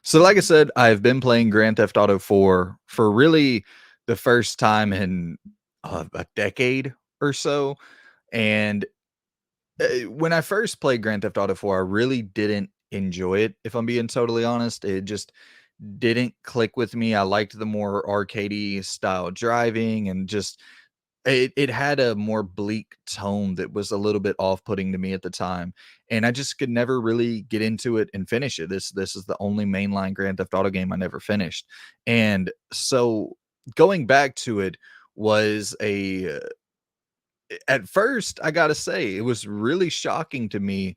So, like I said, I've been playing Grand Theft Auto 4 for really the first time in a decade or so. And when I first played Grand Theft Auto 4, I really didn't enjoy it. If I'm being totally honest, it just didn't click with me. I liked the more arcadey style driving and just it had a more bleak tone that was a little bit off-putting to me at the time, and I just could never really get into it and finish it. This is the only mainline Grand Theft Auto game I never finished, and so going back to it was at first, I gotta say, it was really shocking to me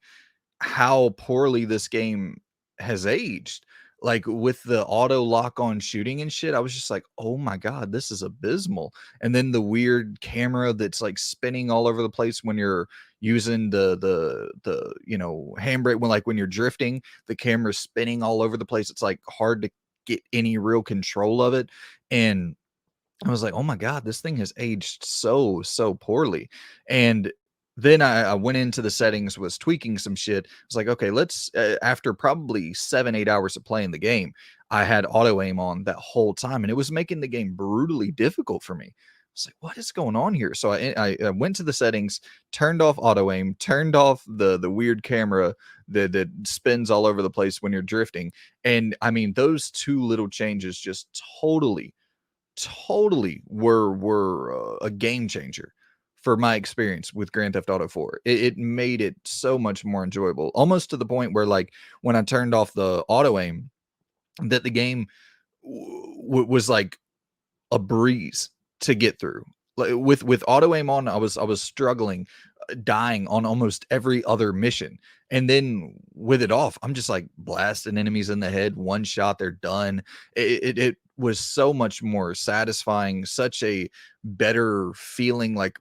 how poorly this game has aged. Like with the auto lock on shooting and shit, I was just like, "Oh my god, this is abysmal." And then the weird camera that's like spinning all over the place when you're using the handbrake when like when you're drifting, the camera's spinning all over the place. It's like hard to get any real control of it. And I was like, "Oh my god, this thing has aged so poorly." And then I went into the settings, was tweaking some shit. I was like, "Okay, let's" after probably 7, 8 hours of playing the game, I had auto aim on that whole time, and it was making the game brutally difficult for me. I was like, "What is going on here?" So I went to the settings, turned off auto aim, turned off the weird camera that spins all over the place when you're drifting, and I mean, those 2 little changes just totally were a game changer for my experience with Grand Theft Auto 4. It made it so much more enjoyable, almost to the point where, like, when I turned off the auto aim, that the game was like a breeze to get through. Like, with auto aim on, I was struggling, dying on almost every other mission, and then with it off, I'm just, like, blasting enemies in the head, one shot, they're done. It was so much more satisfying, such a better feeling, like,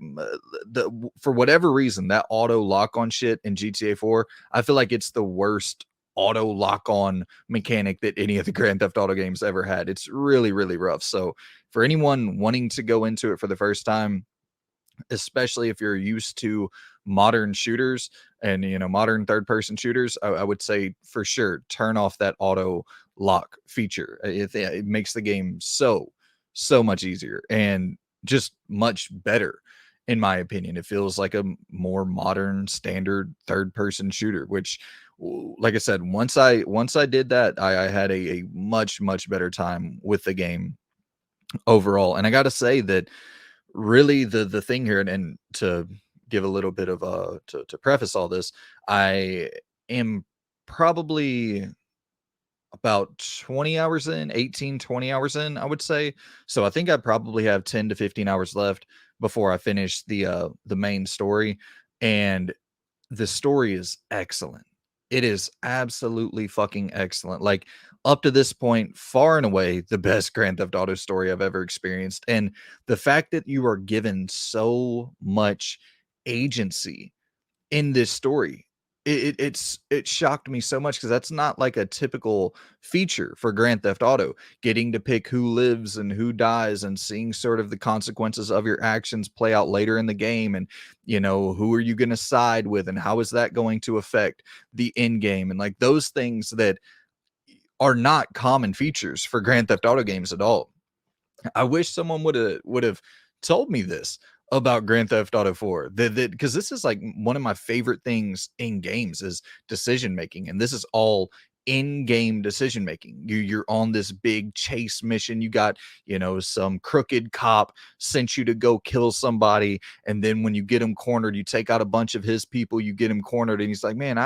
for whatever reason, that auto lock on shit in GTA 4, I feel like it's the worst auto lock on mechanic that any of the Grand Theft Auto games ever had. It's really, really rough. So for anyone wanting to go into it for the first time, especially if you're used to modern shooters and modern third person shooters, I would say for sure turn off that auto lock feature. It makes the game so much easier and just much better in my opinion. It feels like a more modern standard third person shooter, which like I said, once I did that, I had a much better time with the game overall. And I got to say that really the thing here, and to give a little bit of to preface all this, I am probably about 20 hours in, 18, 20 hours in, I would say. So I think I probably have 10 to 15 hours left before I finish the main story. And the story is excellent. It is absolutely fucking excellent. Like, up to this point, far and away, the best Grand Theft Auto story I've ever experienced, and the fact that you are given so much agency in this story. It shocked me so much because that's not like a typical feature for Grand Theft Auto, getting to pick who lives and who dies and seeing sort of the consequences of your actions play out later in the game, and who are you going to side with and how is that going to affect the end game, and like those things that are not common features for Grand Theft Auto games at all. I wish someone would have told me this about Grand Theft Auto 4. That because this is like one of my favorite things in games is decision making, and this is all in-game decision making. You're on this big chase mission. You got some crooked cop sent you to go kill somebody, and then when you get him cornered, you take out a bunch of his people. You get him cornered, and he's like, "Man,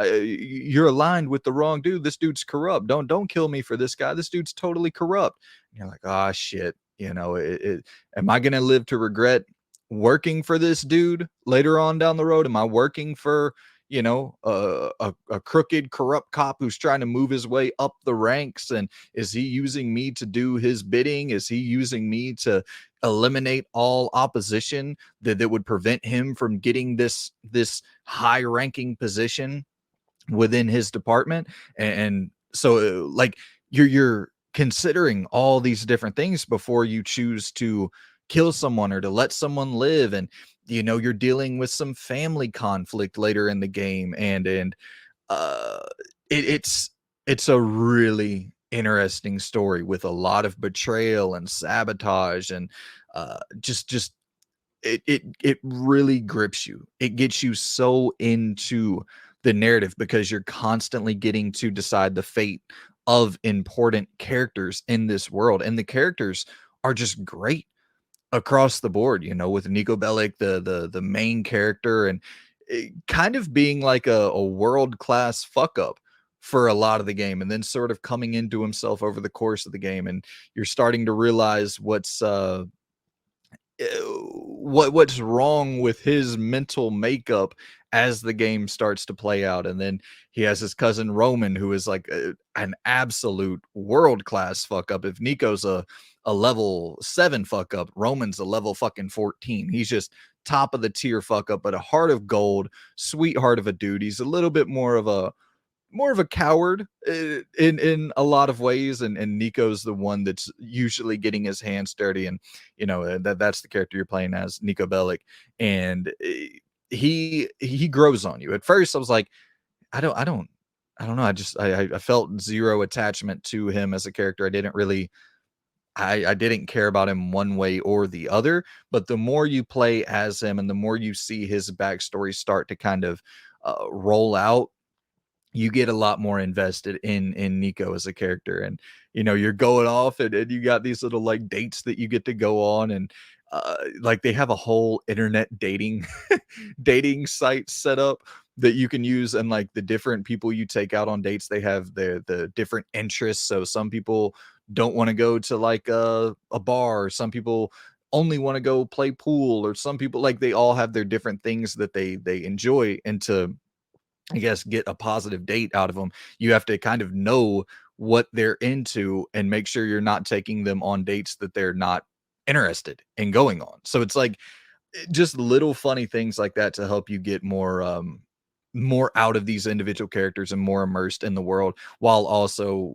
you're aligned with the wrong dude. This dude's corrupt. Don't kill me for this guy. This dude's totally corrupt." And you're like, "Ah, shit." Am I gonna live to regret working for this dude later on down the road? Am I working for a crooked, corrupt cop who's trying to move his way up the ranks? And is he using me to do his bidding? Is he using me to eliminate all opposition that would prevent him from getting this high ranking position within his department? And so like you're considering all these different things before you choose to kill someone or to let someone live, and you're dealing with some family conflict later in the game, and uh it's It's a really interesting story with a lot of betrayal and sabotage and, just it really grips you. It gets you so into the narrative because you're constantly getting to decide the fate of important characters in this world, and the characters are just great across the board, you know, with Nico Bellic, the main character, and kind of being like a world class fuck up for a lot of the game, and then sort of coming into himself over the course of the game, and you're starting to realize what's wrong with his mental makeup as the game starts to play out. And then he has his cousin Roman, who is like an absolute world class fuck up. If Nico's a level 7 fuck up, Roman's a level fucking 14. He's just top of the tier fuck up, but a heart of gold, sweetheart of a dude. He's a little bit more of a coward in a lot of ways, and Nico's the one that's usually getting his hands dirty, and you know that's the character you're playing as, Nico Bellic, and he grows on you. At first, I was like, I don't know. I felt zero attachment to him as a character. I didn't really. I didn't care about him one way or the other, but the more you play as him and the more you see his backstory start to kind of roll out, you get a lot more invested in Nico as a character. And you know, you're going off and you got these little like dates that you get to go on, and like they have a whole internet dating dating site set up that you can use, and like the different people you take out on dates, they have the different interests. So some people don't want to go to like a bar, some people only want to go play pool, or some people like they all have their different things that they enjoy. And to, I guess, get a positive date out of them, you have to kind of know what they're into and make sure you're not taking them on dates that they're not interested in going on. So it's like just little funny things like that to help you get more out of these individual characters and more immersed in the world, while also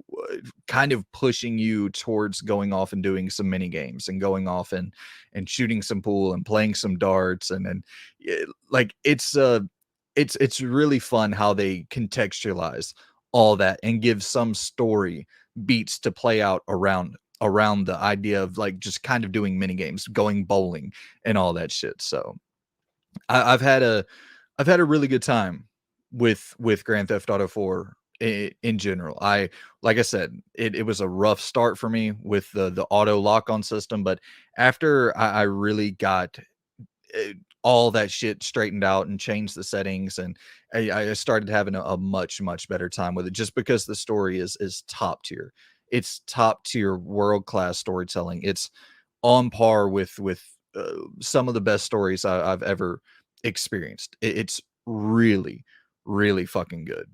kind of pushing you towards going off and doing some mini games and going off and shooting some pool and playing some darts. And then like it's really fun how they contextualize all that and give some story beats to play out around the idea of like just kind of doing mini games, going bowling and all that shit. So I've had a really good time with Grand Theft Auto 4 in general. I Like I said, it was a rough start for me with the auto lock on system, but after I really got uh, all that shit straightened out and changed the settings, and I started having a much better time with it, just because the story is top tier. It's top tier world class storytelling. It's on par with some of the best stories I've ever experienced. It's really fucking good.